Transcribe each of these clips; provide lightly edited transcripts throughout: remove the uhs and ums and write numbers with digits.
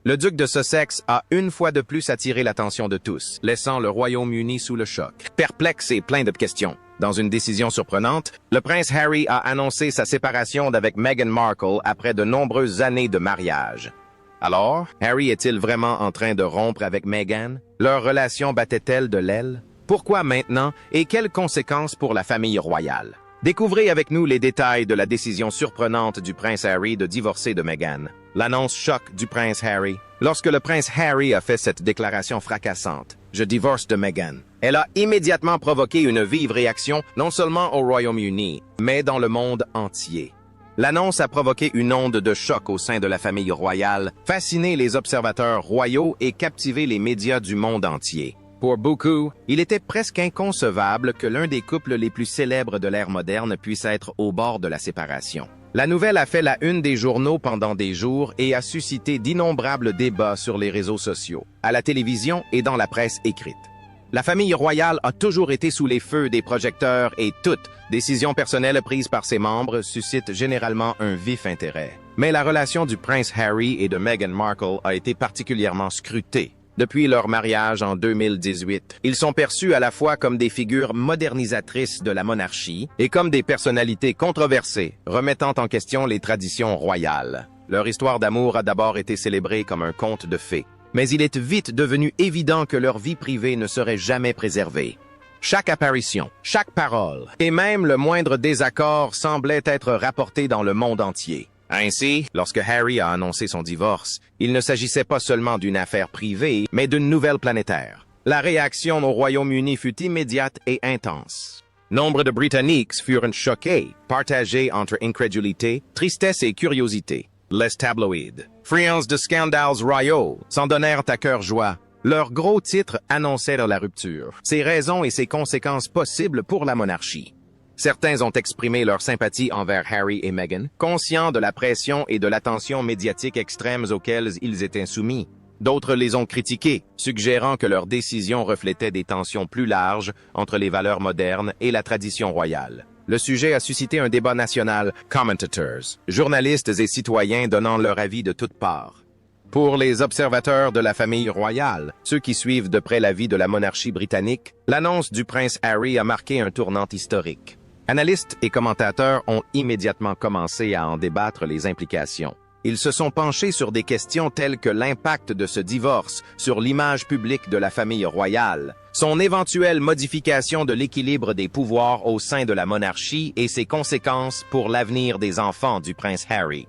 Le duc de Sussex a une fois de plus attiré l'attention de tous, laissant le Royaume-Uni sous le choc. Perplexe et plein de questions. Dans une décision surprenante, le prince Harry a annoncé sa séparation d'avec Meghan Markle après de nombreuses années de mariage. Alors, Harry est-il vraiment en train de rompre avec Meghan? Leur relation battait-elle de l'aile? Pourquoi maintenant et quelles conséquences pour la famille royale? Découvrez avec nous les détails de la décision surprenante du prince Harry de divorcer de Meghan. L'annonce choc du prince Harry. Lorsque le prince Harry a fait cette déclaration fracassante, « Je divorce de Meghan », elle a immédiatement provoqué une vive réaction non seulement au Royaume-Uni, mais dans le monde entier. L'annonce a provoqué une onde de choc au sein de la famille royale, fasciné les observateurs royaux et captivé les médias du monde entier. Pour beaucoup, il était presque inconcevable que l'un des couples les plus célèbres de l'ère moderne puisse être au bord de la séparation. La nouvelle a fait la une des journaux pendant des jours et a suscité d'innombrables débats sur les réseaux sociaux, à la télévision et dans la presse écrite. La famille royale a toujours été sous les feux des projecteurs et toute décision personnelle prise par ses membres suscite généralement un vif intérêt. Mais la relation du prince Harry et de Meghan Markle a été particulièrement scrutée. Depuis leur mariage en 2018, ils sont perçus à la fois comme des figures modernisatrices de la monarchie et comme des personnalités controversées, remettant en question les traditions royales. Leur histoire d'amour a d'abord été célébrée comme un conte de fées, mais il est vite devenu évident que leur vie privée ne serait jamais préservée. Chaque apparition, chaque parole, et même le moindre désaccord semblait être rapporté dans le monde entier. Ainsi, lorsque Harry a annoncé son divorce, il ne s'agissait pas seulement d'une affaire privée, mais d'une nouvelle planétaire. La réaction au Royaume-Uni fut immédiate et intense. Nombre de Britanniques furent choqués, partagés entre incrédulité, tristesse et curiosité. Les tabloïds, friands de scandales royaux, s'en donnèrent à cœur joie. Leurs gros titres annoncèrent la rupture, ses raisons et ses conséquences possibles pour la monarchie. Certains ont exprimé leur sympathie envers Harry et Meghan, conscients de la pression et de l'attention médiatique extrêmes auxquelles ils étaient soumis. D'autres les ont critiqués, suggérant que leur décision reflétait des tensions plus larges entre les valeurs modernes et la tradition royale. Le sujet a suscité un débat national, commentators, journalistes et citoyens donnant leur avis de toutes parts. Pour les observateurs de la famille royale, ceux qui suivent de près la vie de la monarchie britannique, l'annonce du prince Harry a marqué un tournant historique. Analystes et commentateurs ont immédiatement commencé à en débattre les implications. Ils se sont penchés sur des questions telles que l'impact de ce divorce sur l'image publique de la famille royale, son éventuelle modification de l'équilibre des pouvoirs au sein de la monarchie et ses conséquences pour l'avenir des enfants du prince Harry.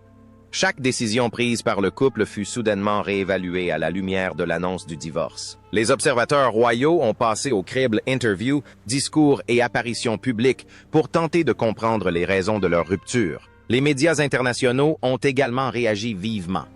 Chaque décision prise par le couple fut soudainement réévaluée à la lumière de l'annonce du divorce. Les observateurs royaux ont passé au crible interviews, discours et apparitions publiques pour tenter de comprendre les raisons de leur rupture. Les médias internationaux ont également réagi vivement.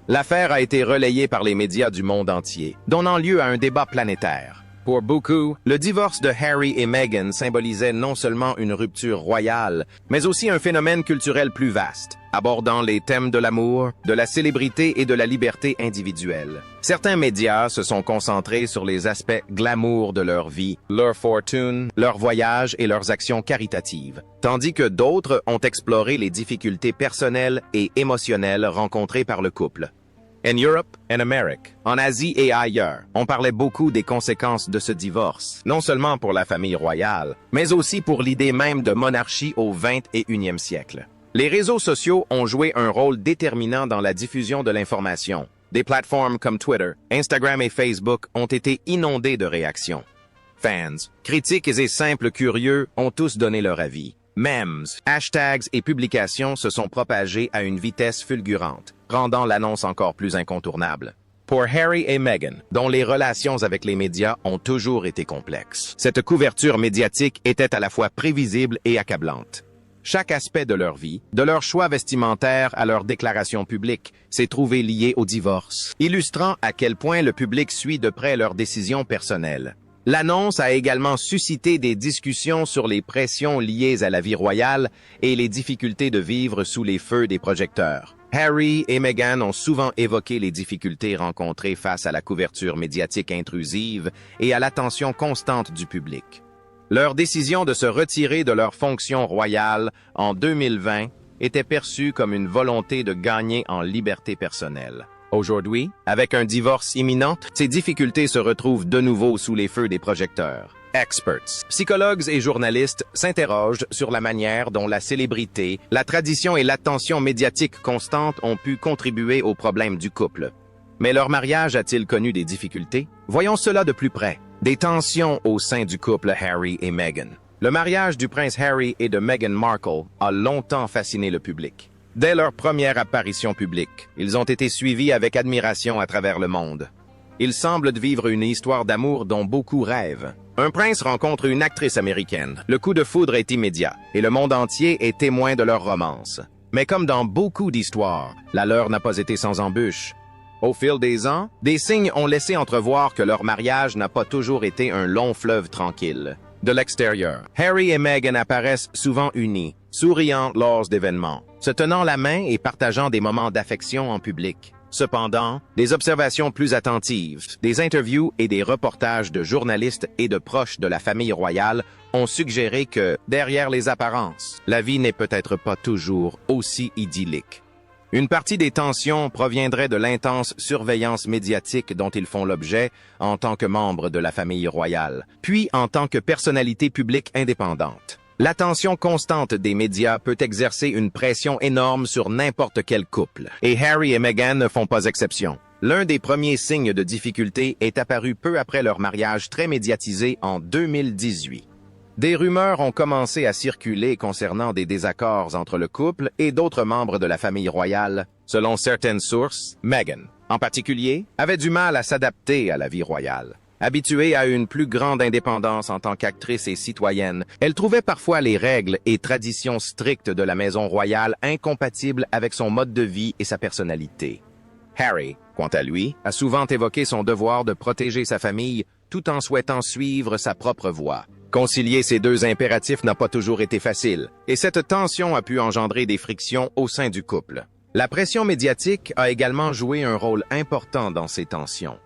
L'affaire a été relayée par les médias du monde entier, donnant lieu à un débat planétaire. Pour beaucoup, le divorce de Harry et Meghan symbolisait non seulement une rupture royale, mais aussi un phénomène culturel plus vaste, abordant les thèmes de l'amour, de la célébrité et de la liberté individuelle. Certains médias se sont concentrés sur les aspects glamour de leur vie, leur fortune, leurs voyages et leurs actions caritatives, tandis que d'autres ont exploré les difficultés personnelles et émotionnelles rencontrées par le couple. In Europe and America, en Asie et ailleurs, on parlait beaucoup des conséquences de ce divorce, non seulement pour la famille royale, mais aussi pour l'idée même de monarchie au 21e siècle. Les réseaux sociaux ont joué un rôle déterminant dans la diffusion de l'information. Des plateformes comme Twitter, Instagram et Facebook ont été inondées de réactions. Fans, critiques et simples curieux ont tous donné leur avis. Memes, hashtags et publications se sont propagés à une vitesse fulgurante, rendant l'annonce encore plus incontournable. Pour Harry et Meghan, dont les relations avec les médias ont toujours été complexes, cette couverture médiatique était à la fois prévisible et accablante. Chaque aspect de leur vie, de leur choix vestimentaire à leurs déclarations publiques, s'est trouvé lié au divorce, illustrant à quel point le public suit de près leurs décisions personnelles. L'annonce a également suscité des discussions sur les pressions liées à la vie royale et les difficultés de vivre sous les feux des projecteurs. Harry et Meghan ont souvent évoqué les difficultés rencontrées face à la couverture médiatique intrusive et à l'attention constante du public. Leur décision de se retirer de leur fonction royale en 2020 était perçue comme une volonté de gagner en liberté personnelle. Aujourd'hui, avec un divorce imminent, ces difficultés se retrouvent de nouveau sous les feux des projecteurs. Experts, psychologues et journalistes s'interrogent sur la manière dont la célébrité, la tradition et l'attention médiatique constante ont pu contribuer aux problèmes du couple. Mais leur mariage a-t-il connu des difficultés? Voyons cela de plus près. Des tensions au sein du couple Harry et Meghan. Le mariage du prince Harry et de Meghan Markle a longtemps fasciné le public. Dès leur première apparition publique, ils ont été suivis avec admiration à travers le monde. Ils semblent vivre une histoire d'amour dont beaucoup rêvent. Un prince rencontre une actrice américaine. Le coup de foudre est immédiat, et le monde entier est témoin de leur romance. Mais comme dans beaucoup d'histoires, la leur n'a pas été sans embûches. Au fil des ans, des signes ont laissé entrevoir que leur mariage n'a pas toujours été un long fleuve tranquille. De l'extérieur, Harry et Meghan apparaissent souvent unis, souriant lors d'événements, se tenant la main et partageant des moments d'affection en public. Cependant, des observations plus attentives, des interviews et des reportages de journalistes et de proches de la famille royale ont suggéré que, derrière les apparences, la vie n'est peut-être pas toujours aussi idyllique. Une partie des tensions proviendrait de l'intense surveillance médiatique dont ils font l'objet en tant que membres de la famille royale, puis en tant que personnalité publique indépendante. L'attention constante des médias peut exercer une pression énorme sur n'importe quel couple, et Harry et Meghan ne font pas exception. L'un des premiers signes de difficulté est apparu peu après leur mariage très médiatisé en 2018. Des rumeurs ont commencé à circuler concernant des désaccords entre le couple et d'autres membres de la famille royale. Selon certaines sources, Meghan, en particulier, avait du mal à s'adapter à la vie royale. Habituée à une plus grande indépendance en tant qu'actrice et citoyenne, elle trouvait parfois les règles et traditions strictes de la maison royale incompatibles avec son mode de vie et sa personnalité. Harry, quant à lui, a souvent évoqué son devoir de protéger sa famille tout en souhaitant suivre sa propre voie. Concilier ces deux impératifs n'a pas toujours été facile, et cette tension a pu engendrer des frictions au sein du couple. La pression médiatique a également joué un rôle important dans ces tensions.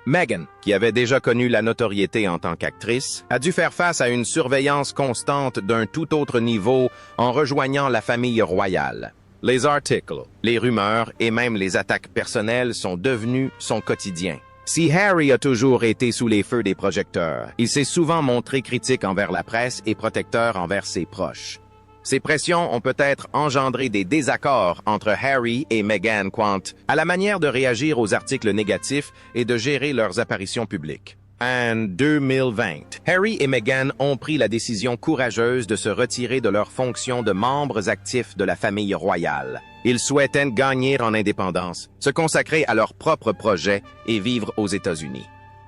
Meghan, qui avait déjà connu la notoriété en tant qu'actrice, a dû faire face à une surveillance constante d'un tout autre niveau en rejoignant la famille royale. Les articles, les rumeurs et même les attaques personnelles sont devenus son quotidien. Si Harry a toujours été sous les feux des projecteurs, il s'est souvent montré critique envers la presse et protecteur envers ses proches. Ces pressions ont peut-être engendré des désaccords entre Harry et Meghan quant à la manière de réagir aux articles négatifs et de gérer leurs apparitions publiques. En 2020, Harry et Meghan ont pris la décision courageuse de se retirer de leur fonction de membres actifs de la famille royale. Ils souhaitaient gagner en indépendance, se consacrer à leur propre projet et vivre aux États-Unis.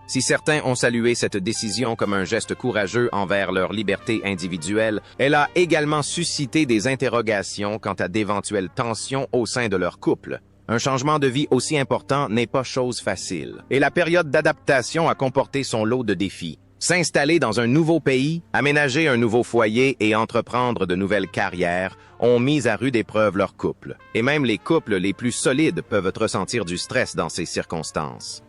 Si certains ont salué cette décision comme un geste courageux envers leur liberté individuelle, elle a également suscité des interrogations quant à d'éventuelles tensions au sein de leur couple. Un changement de vie aussi important n'est pas chose facile, et la période d'adaptation a comporté son lot de défis. S'installer dans un nouveau pays, aménager un nouveau foyer et entreprendre de nouvelles carrières ont mis à rude épreuve leur couple. Et même les couples les plus solides peuvent ressentir du stress dans ces circonstances.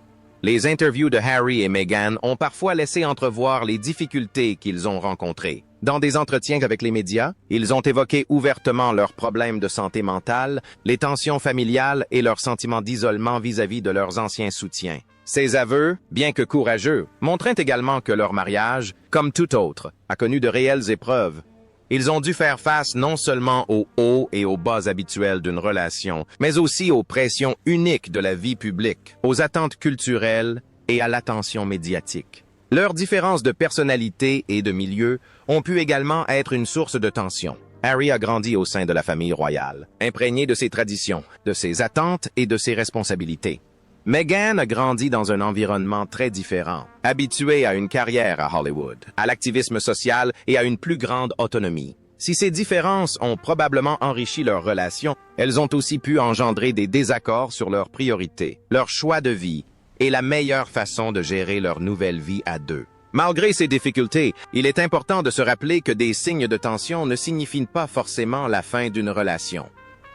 Les interviews de Harry et Meghan ont parfois laissé entrevoir les difficultés qu'ils ont rencontrées. Dans des entretiens avec les médias, ils ont évoqué ouvertement leurs problèmes de santé mentale, les tensions familiales et leurs sentiments d'isolement vis-à-vis de leurs anciens soutiens. Ces aveux, bien que courageux, montraient également que leur mariage, comme tout autre, a connu de réelles épreuves. Ils ont dû faire face non seulement aux hauts et aux bas habituels d'une relation, mais aussi aux pressions uniques de la vie publique, aux attentes culturelles et à l'attention médiatique. Leurs différences de personnalité et de milieu ont pu également être une source de tension. Harry a grandi au sein de la famille royale, imprégné de ses traditions, de ses attentes et de ses responsabilités. Meghan a grandi dans un environnement très différent, habituée à une carrière à Hollywood, à l'activisme social et à une plus grande autonomie. Si ces différences ont probablement enrichi leur relation, elles ont aussi pu engendrer des désaccords sur leurs priorités, leur choix de vie et la meilleure façon de gérer leur nouvelle vie à deux. Malgré ces difficultés, il est important de se rappeler que des signes de tension ne signifient pas forcément la fin d'une relation.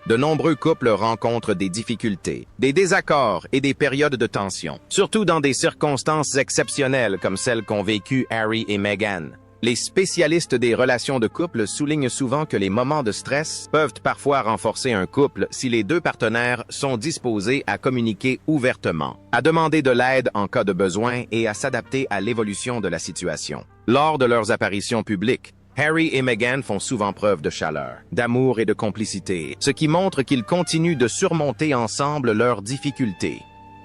De nombreux couples rencontrent des difficultés, des désaccords et des périodes de tension, surtout dans des circonstances exceptionnelles comme celles qu'ont vécues Harry et Meghan. Les spécialistes des relations de couple soulignent souvent que les moments de stress peuvent parfois renforcer un couple si les deux partenaires sont disposés à communiquer ouvertement, à demander de l'aide en cas de besoin et à s'adapter à l'évolution de la situation. Lors de leurs apparitions publiques, Harry et Meghan font souvent preuve de chaleur, d'amour et de complicité, ce qui montre qu'ils continuent de surmonter ensemble leurs difficultés.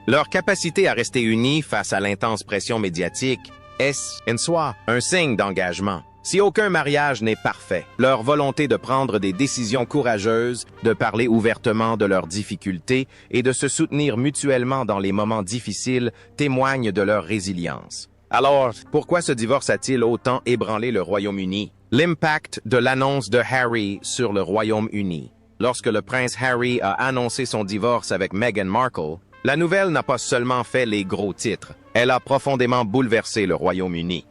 Leur capacité à rester unis face à l'intense pression médiatique est, en soi, un signe d'engagement. Si aucun mariage n'est parfait, leur volonté de prendre des décisions courageuses, de parler ouvertement de leurs difficultés et de se soutenir mutuellement dans les moments difficiles témoigne de leur résilience. Alors, pourquoi ce divorce a-t-il autant ébranlé le Royaume-Uni? L'impact de l'annonce de Harry sur le Royaume-Uni. Lorsque le prince Harry a annoncé son divorce avec Meghan Markle, la nouvelle n'a pas seulement fait les gros titres, elle a profondément bouleversé le Royaume-Uni.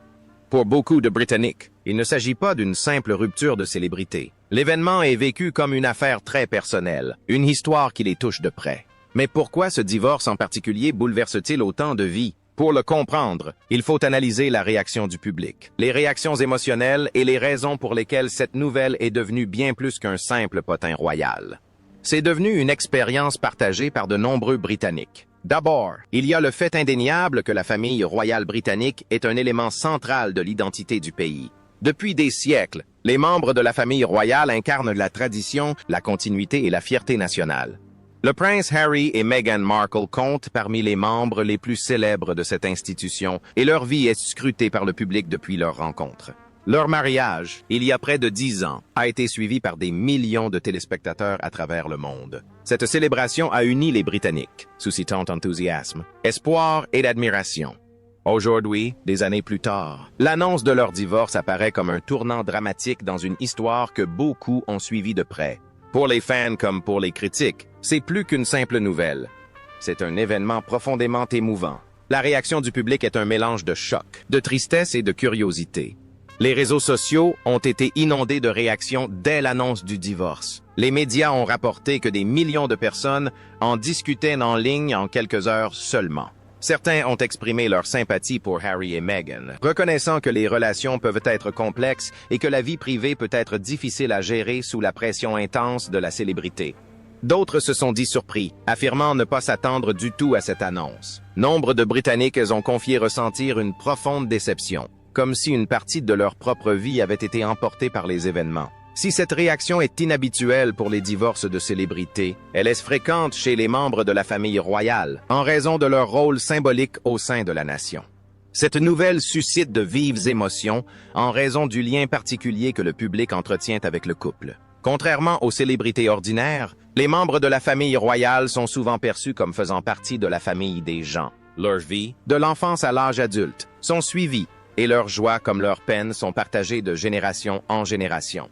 Pour beaucoup de Britanniques, il ne s'agit pas d'une simple rupture de célébrité. L'événement est vécu comme une affaire très personnelle, une histoire qui les touche de près. Mais pourquoi ce divorce en particulier bouleverse-t-il autant de vies? Pour le comprendre, il faut analyser la réaction du public, les réactions émotionnelles et les raisons pour lesquelles cette nouvelle est devenue bien plus qu'un simple potin royal. C'est devenu une expérience partagée par de nombreux Britanniques. D'abord, il y a le fait indéniable que la famille royale britannique est un élément central de l'identité du pays. Depuis des siècles, les membres de la famille royale incarnent la tradition, la continuité et la fierté nationale. Le prince Harry et Meghan Markle comptent parmi les membres les plus célèbres de cette institution et leur vie est scrutée par le public depuis leur rencontre. Leur mariage, il y a près de 10 ans, a été suivi par des millions de téléspectateurs à travers le monde. Cette célébration a uni les Britanniques, suscitant enthousiasme, espoir et admiration. Aujourd'hui, des années plus tard, l'annonce de leur divorce apparaît comme un tournant dramatique dans une histoire que beaucoup ont suivie de près. Pour les fans comme pour les critiques, c'est plus qu'une simple nouvelle. C'est un événement profondément émouvant. La réaction du public est un mélange de choc, de tristesse et de curiosité. Les réseaux sociaux ont été inondés de réactions dès l'annonce du divorce. Les médias ont rapporté que des millions de personnes en discutaient en ligne en quelques heures seulement. Certains ont exprimé leur sympathie pour Harry et Meghan, reconnaissant que les relations peuvent être complexes et que la vie privée peut être difficile à gérer sous la pression intense de la célébrité. D'autres se sont dit surpris, affirmant ne pas s'attendre du tout à cette annonce. Nombre de Britanniques ont confié ressentir une profonde déception, comme si une partie de leur propre vie avait été emportée par les événements. Si cette réaction est inhabituelle pour les divorces de célébrités, elle est fréquente chez les membres de la famille royale, en raison de leur rôle symbolique au sein de la nation. Cette nouvelle suscite de vives émotions en raison du lien particulier que le public entretient avec le couple. Contrairement aux célébrités ordinaires, les membres de la famille royale sont souvent perçus comme faisant partie de la famille des gens. Leur vie, de l'enfance à l'âge adulte, sont suivis et leurs joies comme leurs peines sont partagées de génération en génération.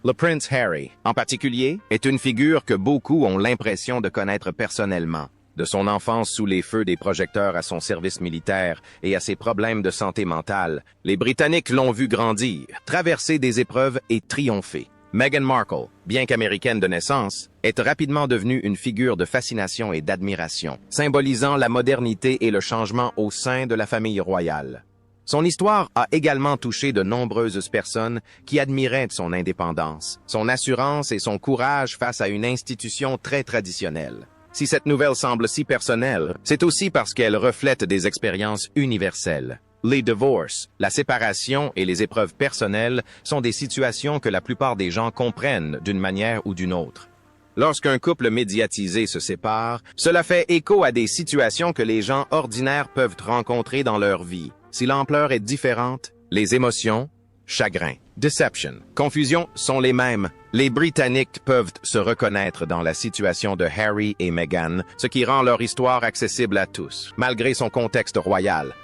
Le prince Harry, en particulier, est une figure que beaucoup ont l'impression de connaître personnellement. De son enfance sous les feux des projecteurs à son service militaire et à ses problèmes de santé mentale, les Britanniques l'ont vu grandir, traverser des épreuves et triompher. Meghan Markle, bien qu'américaine de naissance, est rapidement devenue une figure de fascination et d'admiration, symbolisant la modernité et le changement au sein de la famille royale. Son histoire a également touché de nombreuses personnes qui admiraient son indépendance, son assurance et son courage face à une institution très traditionnelle. Si cette nouvelle semble si personnelle, c'est aussi parce qu'elle reflète des expériences universelles. Les divorces, la séparation et les épreuves personnelles sont des situations que la plupart des gens comprennent d'une manière ou d'une autre. Lorsqu'un couple médiatisé se sépare, cela fait écho à des situations que les gens ordinaires peuvent rencontrer dans leur vie. Si l'ampleur est différente, les émotions, chagrin, deception, confusion sont les mêmes. Les Britanniques peuvent se reconnaître dans la situation de Harry et Meghan, ce qui rend leur histoire accessible à tous, malgré son contexte royal.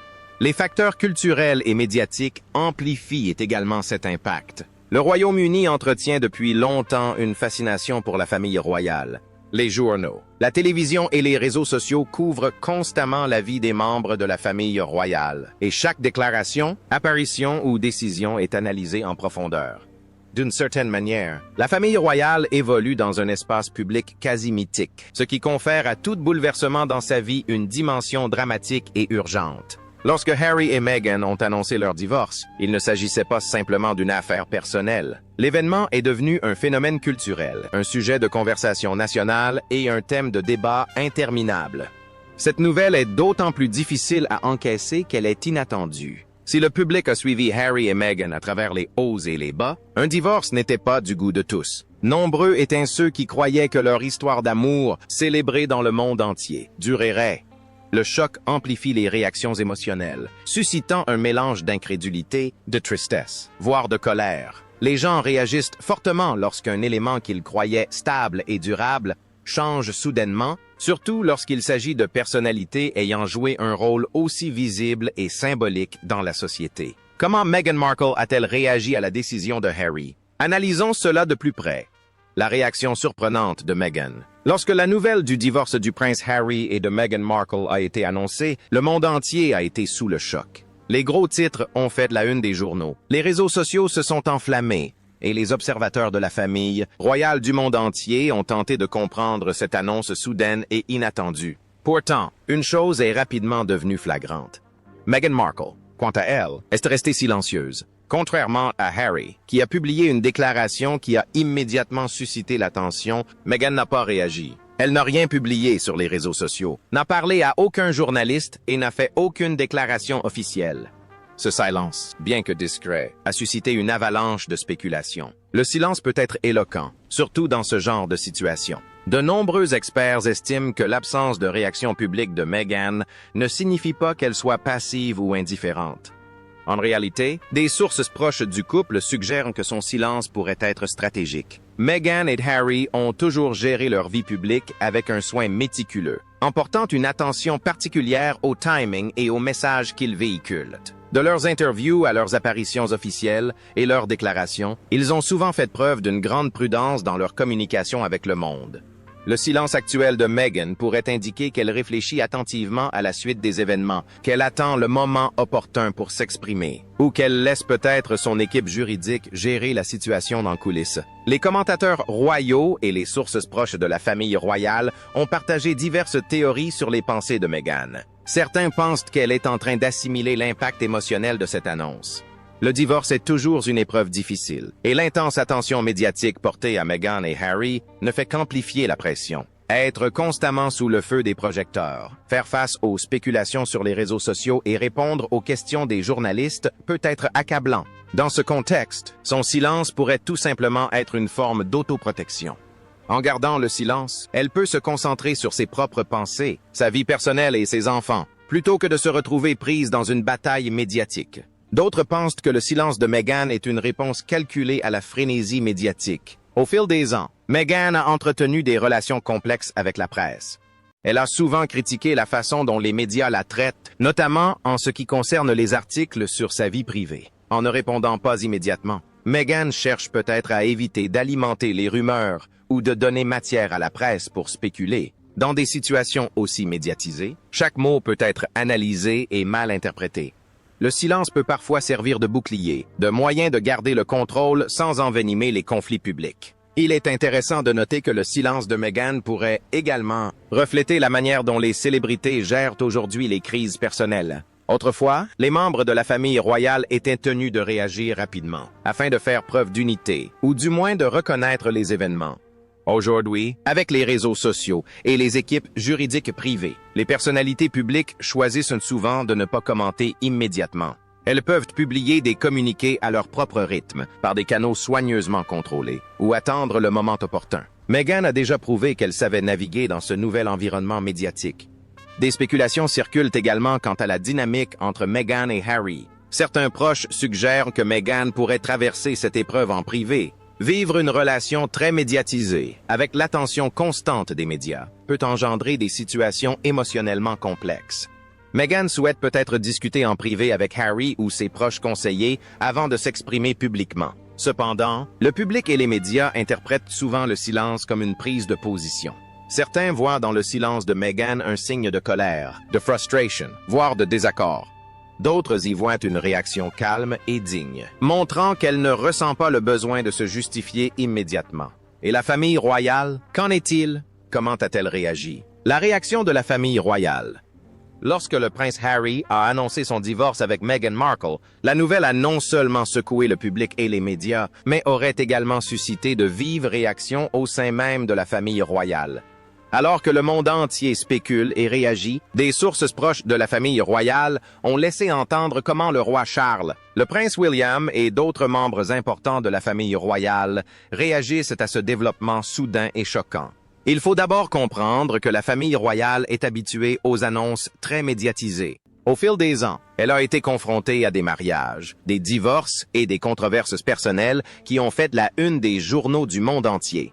Les facteurs culturels et médiatiques amplifient également cet impact. Le Royaume-Uni entretient depuis longtemps une fascination pour la famille royale. Les journaux, la télévision et les réseaux sociaux couvrent constamment la vie des membres de la famille royale, et chaque déclaration, apparition ou décision est analysée en profondeur. D'une certaine manière, la famille royale évolue dans un espace public quasi mythique, ce qui confère à tout bouleversement dans sa vie une dimension dramatique et urgente. Lorsque Harry et Meghan ont annoncé leur divorce, il ne s'agissait pas simplement d'une affaire personnelle. L'événement est devenu un phénomène culturel, un sujet de conversation nationale et un thème de débat interminable. Cette nouvelle est d'autant plus difficile à encaisser qu'elle est inattendue. Si le public a suivi Harry et Meghan à travers les hauts et les bas, un divorce n'était pas du goût de tous. Nombreux étaient ceux qui croyaient que leur histoire d'amour, célébrée dans le monde entier, durerait. Le choc amplifie les réactions émotionnelles, suscitant un mélange d'incrédulité, de tristesse, voire de colère. Les gens réagissent fortement lorsqu'un élément qu'ils croyaient stable et durable change soudainement, surtout lorsqu'il s'agit de personnalités ayant joué un rôle aussi visible et symbolique dans la société. Comment Meghan Markle a-t-elle réagi à la décision de Harry? Analysons cela de plus près. La réaction surprenante de Meghan. Lorsque la nouvelle du divorce du prince Harry et de Meghan Markle a été annoncée, le monde entier a été sous le choc. Les gros titres ont fait la une des journaux. Les réseaux sociaux se sont enflammés et les observateurs de la famille royale du monde entier ont tenté de comprendre cette annonce soudaine et inattendue. Pourtant, une chose est rapidement devenue flagrante. Meghan Markle, quant à elle, est restée silencieuse. Contrairement à Harry, qui a publié une déclaration qui a immédiatement suscité l'attention, Meghan n'a pas réagi. Elle n'a rien publié sur les réseaux sociaux, n'a parlé à aucun journaliste et n'a fait aucune déclaration officielle. Ce silence, bien que discret, a suscité une avalanche de spéculations. Le silence peut être éloquent, surtout dans ce genre de situation. De nombreux experts estiment que l'absence de réaction publique de Meghan ne signifie pas qu'elle soit passive ou indifférente. En réalité, des sources proches du couple suggèrent que son silence pourrait être stratégique. Meghan et Harry ont toujours géré leur vie publique avec un soin méticuleux, en portant une attention particulière au timing et aux messages qu'ils véhiculent. De leurs interviews à leurs apparitions officielles et leurs déclarations, ils ont souvent fait preuve d'une grande prudence dans leur communication avec le monde. Le silence actuel de Meghan pourrait indiquer qu'elle réfléchit attentivement à la suite des événements, qu'elle attend le moment opportun pour s'exprimer, ou qu'elle laisse peut-être son équipe juridique gérer la situation dans coulisses. Les commentateurs royaux et les sources proches de la famille royale ont partagé diverses théories sur les pensées de Meghan. Certains pensent qu'elle est en train d'assimiler l'impact émotionnel de cette annonce. Le divorce est toujours une épreuve difficile, et l'intense attention médiatique portée à Meghan et Harry ne fait qu'amplifier la pression. Être constamment sous le feu des projecteurs, faire face aux spéculations sur les réseaux sociaux et répondre aux questions des journalistes peut être accablant. Dans ce contexte, son silence pourrait tout simplement être une forme d'autoprotection. En gardant le silence, elle peut se concentrer sur ses propres pensées, sa vie personnelle et ses enfants, plutôt que de se retrouver prise dans une bataille médiatique. D'autres pensent que le silence de Meghan est une réponse calculée à la frénésie médiatique. Au fil des ans, Meghan a entretenu des relations complexes avec la presse. Elle a souvent critiqué la façon dont les médias la traitent, notamment en ce qui concerne les articles sur sa vie privée. En ne répondant pas immédiatement, Meghan cherche peut-être à éviter d'alimenter les rumeurs ou de donner matière à la presse pour spéculer. Dans des situations aussi médiatisées, chaque mot peut être analysé et mal interprété. Le silence peut parfois servir de bouclier, de moyen de garder le contrôle sans envenimer les conflits publics. Il est intéressant de noter que le silence de Meghan pourrait également refléter la manière dont les célébrités gèrent aujourd'hui les crises personnelles. Autrefois, les membres de la famille royale étaient tenus de réagir rapidement, afin de faire preuve d'unité, ou du moins de reconnaître les événements. Aujourd'hui, avec les réseaux sociaux et les équipes juridiques privées, les personnalités publiques choisissent souvent de ne pas commenter immédiatement. Elles peuvent publier des communiqués à leur propre rythme, par des canaux soigneusement contrôlés, ou attendre le moment opportun. Meghan a déjà prouvé qu'elle savait naviguer dans ce nouvel environnement médiatique. Des spéculations circulent également quant à la dynamique entre Meghan et Harry. Certains proches suggèrent que Meghan pourrait traverser cette épreuve en privé. Vivre une relation très médiatisée, avec l'attention constante des médias, peut engendrer des situations émotionnellement complexes. Meghan souhaite peut-être discuter en privé avec Harry ou ses proches conseillers avant de s'exprimer publiquement. Cependant, le public et les médias interprètent souvent le silence comme une prise de position. Certains voient dans le silence de Meghan un signe de colère, de frustration, voire de désaccord. D'autres y voient une réaction calme et digne, montrant qu'elle ne ressent pas le besoin de se justifier immédiatement. Et la famille royale, qu'en est-il? Comment a-t-elle réagi? La réaction de la famille royale. Lorsque le prince Harry a annoncé son divorce avec Meghan Markle, la nouvelle a non seulement secoué le public et les médias, mais aurait également suscité de vives réactions au sein même de la famille royale. Alors que le monde entier spécule et réagit, des sources proches de la famille royale ont laissé entendre comment le roi Charles, le prince William et d'autres membres importants de la famille royale réagissent à ce développement soudain et choquant. Il faut d'abord comprendre que la famille royale est habituée aux annonces très médiatisées. Au fil des ans, elle a été confrontée à des mariages, des divorces et des controverses personnelles qui ont fait la une des journaux du monde entier.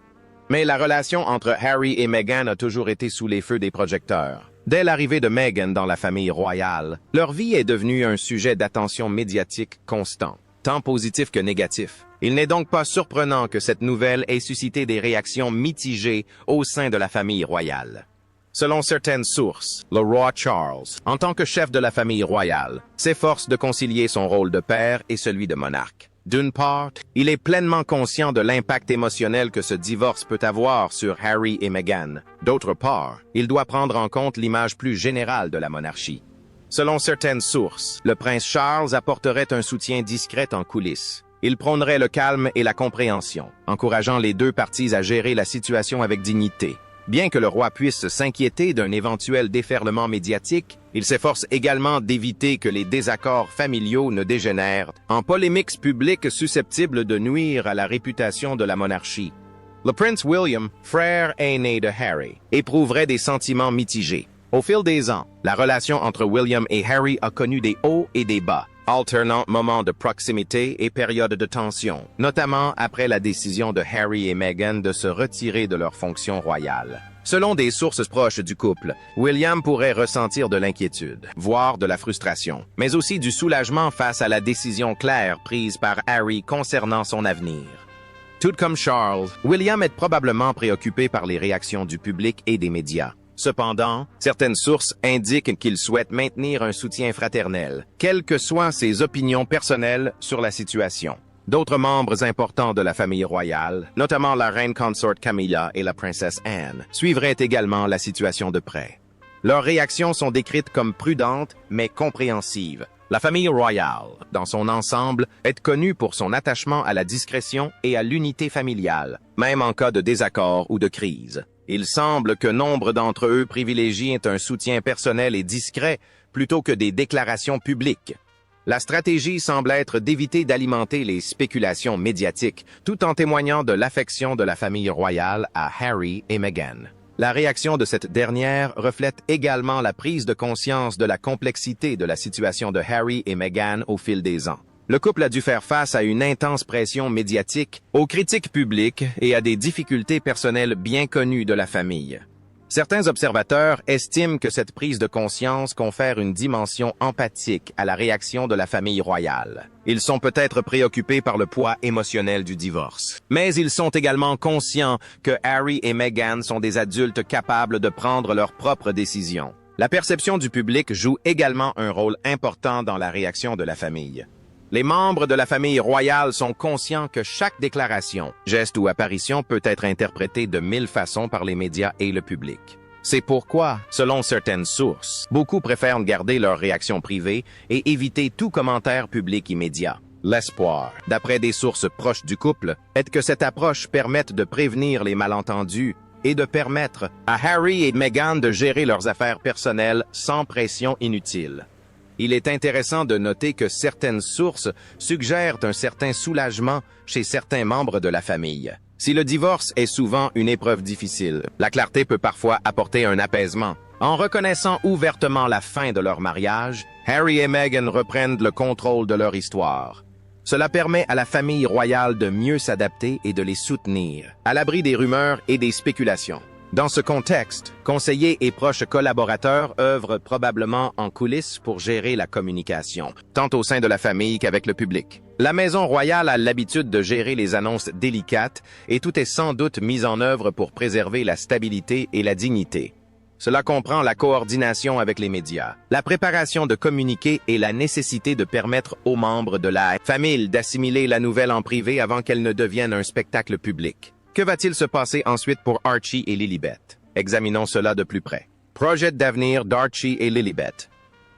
Mais la relation entre Harry et Meghan a toujours été sous les feux des projecteurs. Dès l'arrivée de Meghan dans la famille royale, leur vie est devenue un sujet d'attention médiatique constant, tant positif que négatif. Il n'est donc pas surprenant que cette nouvelle ait suscité des réactions mitigées au sein de la famille royale. Selon certaines sources, le roi Charles, en tant que chef de la famille royale, s'efforce de concilier son rôle de père et celui de monarque. D'une part, il est pleinement conscient de l'impact émotionnel que ce divorce peut avoir sur Harry et Meghan. D'autre part, il doit prendre en compte l'image plus générale de la monarchie. Selon certaines sources, le prince Charles apporterait un soutien discret en coulisses. Il prônerait le calme et la compréhension, encourageant les deux parties à gérer la situation avec dignité. Bien que le roi puisse s'inquiéter d'un éventuel déferlement médiatique, il s'efforce également d'éviter que les désaccords familiaux ne dégénèrent en polémiques publiques susceptibles de nuire à la réputation de la monarchie. Le prince William, frère aîné de Harry, éprouverait des sentiments mitigés. Au fil des ans, la relation entre William et Harry a connu des hauts et des bas, alternant moments de proximité et périodes de tension, notamment après la décision de Harry et Meghan de se retirer de leurs fonctions royales. Selon des sources proches du couple, William pourrait ressentir de l'inquiétude, voire de la frustration, mais aussi du soulagement face à la décision claire prise par Harry concernant son avenir. Tout comme Charles, William est probablement préoccupé par les réactions du public et des médias. Cependant, certaines sources indiquent qu'il souhaite maintenir un soutien fraternel, quelles que soient ses opinions personnelles sur la situation. D'autres membres importants de la famille royale, notamment la reine consort Camilla et la princesse Anne, suivraient également la situation de près. Leurs réactions sont décrites comme prudentes mais compréhensives. La famille royale, dans son ensemble, est connue pour son attachement à la discrétion et à l'unité familiale, même en cas de désaccord ou de crise. Il semble que nombre d'entre eux privilégient un soutien personnel et discret plutôt que des déclarations publiques. La stratégie semble être d'éviter d'alimenter les spéculations médiatiques, tout en témoignant de l'affection de la famille royale à Harry et Meghan. La réaction de cette dernière reflète également la prise de conscience de la complexité de la situation de Harry et Meghan au fil des ans. Le couple a dû faire face à une intense pression médiatique, aux critiques publiques et à des difficultés personnelles bien connues de la famille. Certains observateurs estiment que cette prise de conscience confère une dimension empathique à la réaction de la famille royale. Ils sont peut-être préoccupés par le poids émotionnel du divorce. Mais ils sont également conscients que Harry et Meghan sont des adultes capables de prendre leurs propres décisions. La perception du public joue également un rôle important dans la réaction de la famille. Les membres de la famille royale sont conscients que chaque déclaration, geste ou apparition peut être interprétée de 1000 façons par les médias et le public. C'est pourquoi, selon certaines sources, beaucoup préfèrent garder leur réaction privée et éviter tout commentaire public immédiat. L'espoir, d'après des sources proches du couple, est que cette approche permette de prévenir les malentendus et de permettre à Harry et Meghan de gérer leurs affaires personnelles sans pression inutile. Il est intéressant de noter que certaines sources suggèrent un certain soulagement chez certains membres de la famille. Si le divorce est souvent une épreuve difficile, la clarté peut parfois apporter un apaisement. En reconnaissant ouvertement la fin de leur mariage, Harry et Meghan reprennent le contrôle de leur histoire. Cela permet à la famille royale de mieux s'adapter et de les soutenir, à l'abri des rumeurs et des spéculations. Dans ce contexte, conseillers et proches collaborateurs œuvrent probablement en coulisses pour gérer la communication, tant au sein de la famille qu'avec le public. La Maison royale a l'habitude de gérer les annonces délicates et tout est sans doute mis en œuvre pour préserver la stabilité et la dignité. Cela comprend la coordination avec les médias, la préparation de communiqués et la nécessité de permettre aux membres de la famille d'assimiler la nouvelle en privé avant qu'elle ne devienne un spectacle public. Que va-t-il se passer ensuite pour Archie et Lilibet? Examinons cela de plus près. Projet d'avenir d'Archie et Lilibet.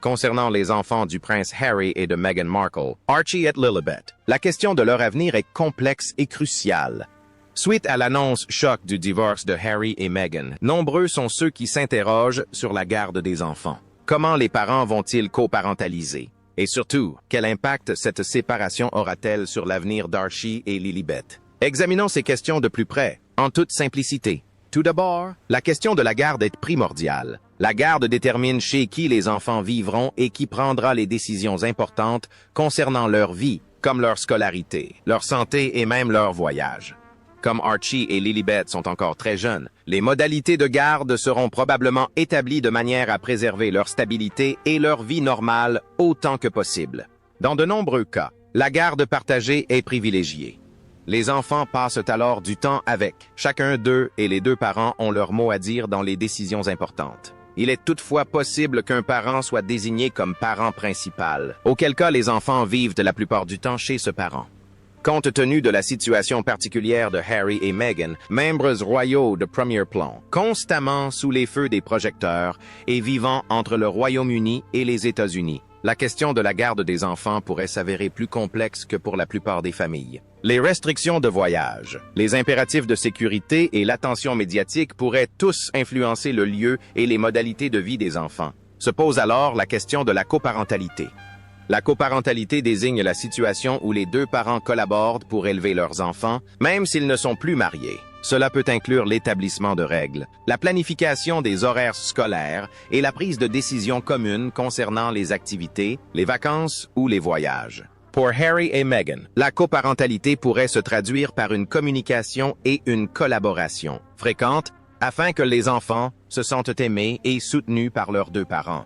Concernant les enfants du prince Harry et de Meghan Markle, Archie et Lilibet, la question de leur avenir est complexe et cruciale. Suite à l'annonce choc du divorce de Harry et Meghan, nombreux sont ceux qui s'interrogent sur la garde des enfants. Comment les parents vont-ils coparentaliser? Et surtout, quel impact cette séparation aura-t-elle sur l'avenir d'Archie et Lilibet? Examinons ces questions de plus près, en toute simplicité. Tout d'abord, la question de la garde est primordiale. La garde détermine chez qui les enfants vivront et qui prendra les décisions importantes concernant leur vie, comme leur scolarité, leur santé et même leur voyage. Comme Archie et Lilibet sont encore très jeunes, les modalités de garde seront probablement établies de manière à préserver leur stabilité et leur vie normale autant que possible. Dans de nombreux cas, la garde partagée est privilégiée. Les enfants passent alors du temps avec chacun d'eux et les deux parents ont leur mot à dire dans les décisions importantes. Il est toutefois possible qu'un parent soit désigné comme parent principal, auquel cas les enfants vivent la plupart du temps chez ce parent. Compte tenu de la situation particulière de Harry et Meghan, membres royaux de premier plan, constamment sous les feux des projecteurs et vivant entre le Royaume-Uni et les États-Unis, la question de la garde des enfants pourrait s'avérer plus complexe que pour la plupart des familles. Les restrictions de voyage, les impératifs de sécurité et l'attention médiatique pourraient tous influencer le lieu et les modalités de vie des enfants. Se pose alors la question de la coparentalité. La coparentalité désigne la situation où les deux parents collaborent pour élever leurs enfants, même s'ils ne sont plus mariés. Cela peut inclure l'établissement de règles, la planification des horaires scolaires et la prise de décisions communes concernant les activités, les vacances ou les voyages. Pour Harry et Meghan, la coparentalité pourrait se traduire par une communication et une collaboration fréquente afin que les enfants se sentent aimés et soutenus par leurs deux parents.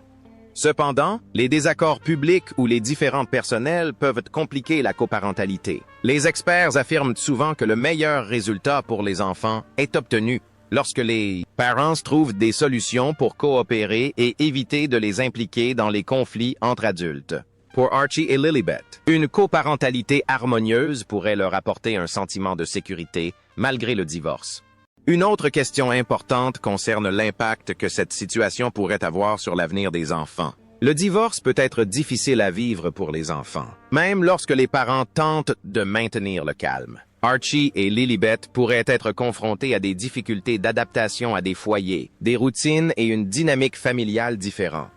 Cependant, les désaccords publics ou les différends personnels peuvent compliquer la coparentalité. Les experts affirment souvent que le meilleur résultat pour les enfants est obtenu lorsque les parents trouvent des solutions pour coopérer et éviter de les impliquer dans les conflits entre adultes. Pour Archie et Lilibet, une coparentalité harmonieuse pourrait leur apporter un sentiment de sécurité malgré le divorce. Une autre question importante concerne l'impact que cette situation pourrait avoir sur l'avenir des enfants. Le divorce peut être difficile à vivre pour les enfants, même lorsque les parents tentent de maintenir le calme. Archie et Lilibet pourraient être confrontés à des difficultés d'adaptation à des foyers, des routines et une dynamique familiale différente.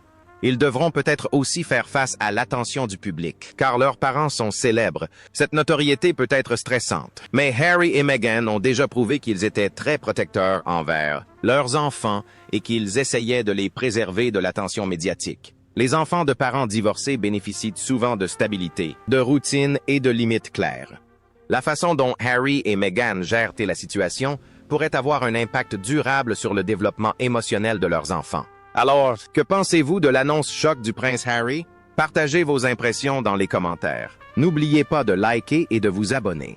Ils devront peut-être aussi faire face à l'attention du public, car leurs parents sont célèbres. Cette notoriété peut être stressante. Mais Harry et Meghan ont déjà prouvé qu'ils étaient très protecteurs envers leurs enfants et qu'ils essayaient de les préserver de l'attention médiatique. Les enfants de parents divorcés bénéficient souvent de stabilité, de routine et de limites claires. La façon dont Harry et Meghan gèrent la situation pourrait avoir un impact durable sur le développement émotionnel de leurs enfants. Alors, que pensez-vous de l'annonce choc du prince Harry? Partagez vos impressions dans les commentaires. N'oubliez pas de liker et de vous abonner.